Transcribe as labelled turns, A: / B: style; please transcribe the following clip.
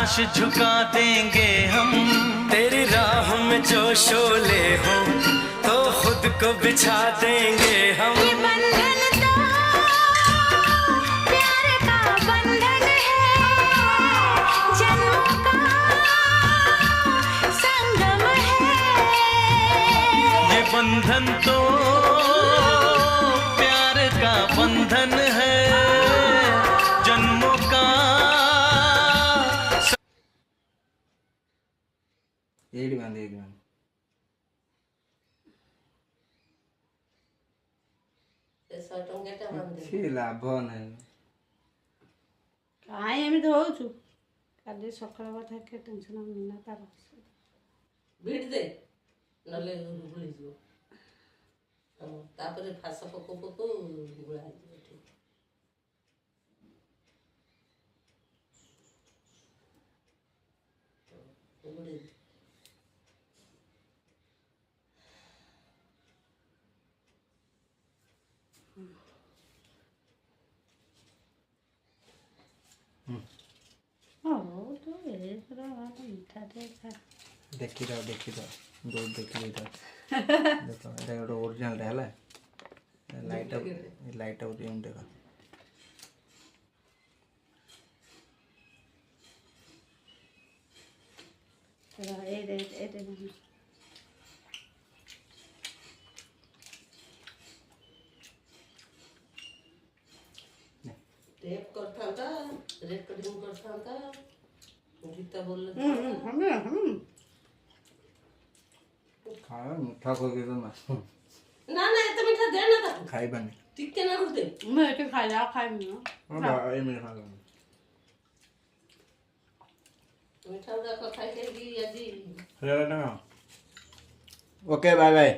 A: शीश झुका देंगे हम। तेरी राह में जो शोले हो तो खुद को बिछा देंगे हम।
B: ये बंधन तो प्यार का बंधन है, जन्मों का संगम है।
A: ये बंधन तो प्यार का बंधन है, जन्मों का।
C: ఏడు మంది ଲାଭ ନାହିଁ।
D: କାହିଁ ଏମିତି ହଉଛୁ? କାଲି ସକାଳ କଥା କିଏ ଟେନସନ୍ ନା ତାର
E: ଭିଡ଼ି ଦେ ନହେଲେ ଗୁଳିଯିବ। ତାପରେ ଫାସ ପକଉ ପକଉ ଗୁଳା ହେଇଯିବ ଠିକ୍। ଗୁଳି
D: ହଉ ତୁ ଏଇଥର ମିଠା ଟିକେ ଖା।
C: ଦେଖିଥାଅ ଦୌଡ଼ ଦେଖିଦେଇଥାଅ। ଦେଖ ଏଇଟା ଗୋଟେ ଓରିଜିନାଲଟା ହେଲା। ଲାଇଟ୍ଟା ହେଉଛି ଏମିତି ଦେଖ।
E: टेप करता रेकॉर्डिंग करता गीता बोल
C: ଖାଇବା ମିଠା କହିକି ତ ନା
E: ना ना एत मीठा दे ना ताको
C: ଖାଇବାନି।
E: टिके ना करते
D: ମୁଁ ଏଠି ଖାଇଲା ଆଉ ଖାଇବିନି।
C: ଏମିତି ଖାଇବାନି।
E: मीठा उड़ा खाई के आजी
C: ଓକେ ବାଏ ବାଏ।